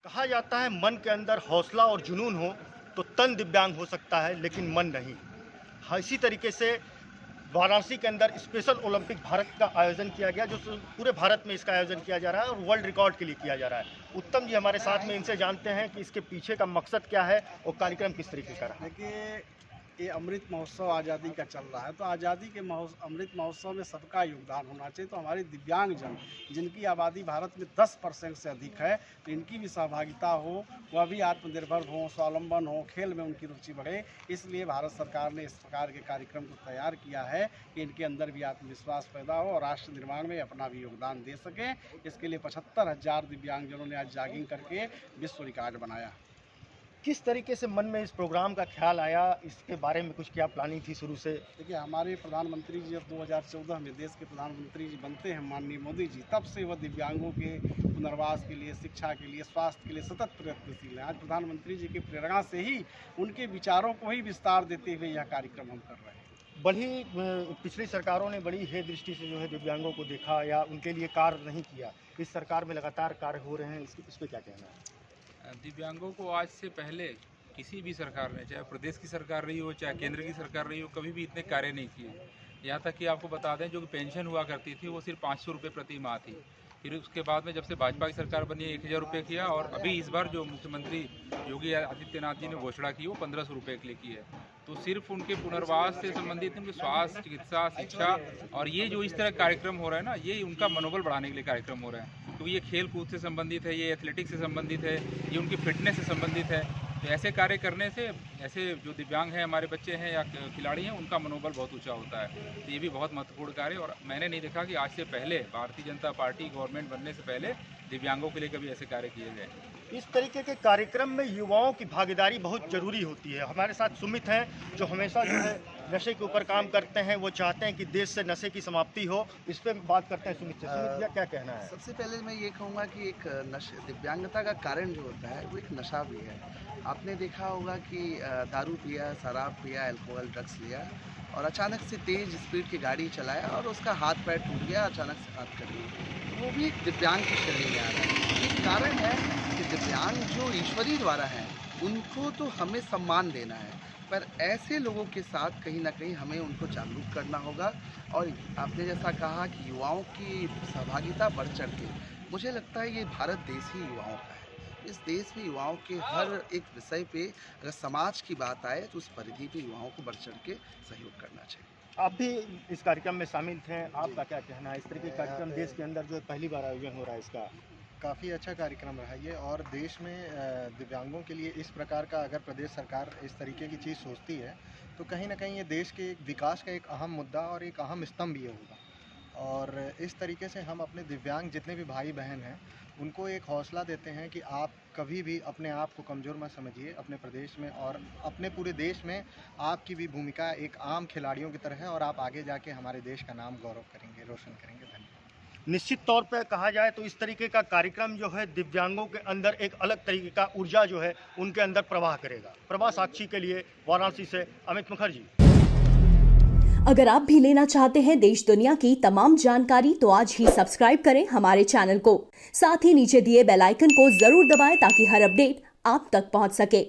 कहा जाता है मन के अंदर हौसला और जुनून हो तो तन दिव्यांग हो सकता है लेकिन मन नहीं। हाँ, इसी तरीके से वाराणसी के अंदर स्पेशल ओलंपिक भारत का आयोजन किया गया, जो पूरे भारत में इसका आयोजन किया जा रहा है और वर्ल्ड रिकॉर्ड के लिए किया जा रहा है। उत्तम जी हमारे साथ में, इनसे जानते हैं कि इसके पीछे का मकसद क्या है और कार्यक्रम किस तरीके का रहा। देखिए, ये अमृत महोत्सव आज़ादी का चल रहा है, तो आज़ादी के अमृत महोत्सव में सबका योगदान होना चाहिए। तो हमारे दिव्यांगजन, जिनकी आबादी भारत में 10% से अधिक है, तो इनकी भी सहभागिता हो, वह भी आत्मनिर्भर हो, स्वावलंबन हो, खेल में उनकी रुचि बढ़े। इसलिए भारत सरकार ने इस प्रकार के कार्यक्रम को तैयार किया है कि इनके अंदर भी आत्मविश्वास पैदा हो और राष्ट्र निर्माण में अपना भी योगदान दे सकें। इसके लिए 75,000 दिव्यांगजनों ने आज जॉगिंग करके विश्व रिकॉर्ड बनाया। किस तरीके से मन में इस प्रोग्राम का ख्याल आया, इसके बारे में कुछ क्या प्लानिंग थी शुरू से? देखिए, हमारे प्रधानमंत्री जी 2014 में देश के प्रधानमंत्री जी बनते हैं माननीय मोदी जी, तब से वह दिव्यांगों के पुनर्वास के लिए, शिक्षा के लिए, स्वास्थ्य के लिए सतत प्रयत्नशील हैं। आज प्रधानमंत्री जी की प्रेरणा से ही, उनके विचारों को ही विस्तार देते हुए यह कार्यक्रम हम कर रहे हैं। पिछली सरकारों ने बड़ी हे दृष्टि से जो है दिव्यांगों को देखा या उनके लिए कार्य नहीं किया। इस सरकार में लगातार कार्य हो रहे हैं, इस पर क्या कहना है? दिव्यांगों को आज से पहले किसी भी सरकार ने, चाहे प्रदेश की सरकार रही हो चाहे केंद्र की सरकार रही हो, कभी भी इतने कार्य नहीं किए। यहाँ तक कि आपको बता दें, जो पेंशन हुआ करती थी वो सिर्फ 500 रुपये प्रति माह थी। फिर उसके बाद में जब से भाजपा की सरकार बनी 1000 रुपये किया, और अभी इस बार जो मुख्यमंत्री योगी आदित्यनाथ जी ने घोषणा की वो 1500 रुपये के लिए की है। तो सिर्फ उनके पुनर्वास से संबंधित, उनके स्वास्थ्य, चिकित्सा, शिक्षा और ये जो इस तरह कार्यक्रम हो रहा है ना, ये उनका मनोबल बढ़ाने के लिए कार्यक्रम हो रहा है। तो ये खेल कूद से संबंधित है, ये एथलेटिक्स से संबंधित है, ये उनकी फिटनेस से संबंधित है। तो ऐसे कार्य करने से ऐसे जो दिव्यांग हैं, हमारे बच्चे हैं या खिलाड़ी हैं, उनका मनोबल बहुत ऊंचा होता है। तो ये भी बहुत महत्वपूर्ण कार्य, और मैंने नहीं देखा कि आज से पहले भारतीय जनता पार्टी गवर्नमेंट बनने से पहले दिव्यांगों के लिए कभी ऐसे कार्य किए गए। इस तरीके के कार्यक्रम में युवाओं की भागीदारी बहुत जरूरी होती है। हमारे साथ सुमित हैं, जो हमेशा जो है नशे के ऊपर काम करते हैं। वो चाहते हैं कि देश से नशे की समाप्ति हो। इस पर बात करते हैं सुमित से। सुमित, क्या कहना है? सबसे पहले मैं ये कहूँगा कि एक दिव्यांगता का कारण जो होता है वो एक नशा भी है। आपने देखा होगा कि दारू पिया, शराब पिया, अल्कोहल, ड्रग्स लिया और अचानक से तेज़ स्पीड की गाड़ी चलाया और उसका हाथ पैर टूट गया, अचानक से हाथ कट गया, तो वो भी एक दिव्यांग की श्रेणी में आ रहा है। एक कारण है कि दिव्यांग जो ईश्वरी द्वारा हैं, उनको तो हमें सम्मान देना है, पर ऐसे लोगों के साथ कहीं ना कहीं हमें उनको जागरूक करना होगा। और आपने जैसा कहा कि युवाओं की सहभागिता बढ़ चढ़ के, मुझे लगता है ये भारत देश ही युवाओं का है। इस देश में युवाओं के हर एक विषय पे अगर समाज की बात आए तो उस परिधि पे युवाओं को बढ़ चढ़ के सहयोग करना चाहिए। आप भी इस कार्यक्रम में शामिल थे, आपका क्या कहना है? इस तरह के कार्यक्रम देश के अंदर जो पहली बार आयोजन हो रहा है, इसका काफ़ी अच्छा कार्यक्रम रहा ये। और देश में दिव्यांगों के लिए इस प्रकार का अगर प्रदेश सरकार इस तरीके की चीज़ सोचती है तो कहीं ना कहीं ये देश के विकास का एक अहम मुद्दा और एक अहम स्तंभ ये होगा। और इस तरीके से हम अपने दिव्यांग जितने भी भाई बहन हैं उनको एक हौसला देते हैं कि आप कभी भी अपने आप को कमज़ोर मत समझिए। अपने प्रदेश में और अपने पूरे देश में आपकी भी भूमिका एक आम खिलाड़ियों की तरह है और आप आगे जाके हमारे देश का नाम गौरव करेंगे, रोशन करेंगे। धन्यवाद। निश्चित तौर पर कहा जाए तो इस तरीके का कार्यक्रम जो है दिव्यांगों के अंदर एक अलग तरीके का ऊर्जा जो है उनके अंदर प्रवाह करेगा। प्रवाह साक्षी के लिए वाराणसी से अमित मुखर्जी। अगर आप भी लेना चाहते हैं देश दुनिया की तमाम जानकारी तो आज ही सब्सक्राइब करें हमारे चैनल को। साथ ही नीचे दिए बेल आइकन को जरूर दबाएं ताकि हर अपडेट आप तक पहुंच सके।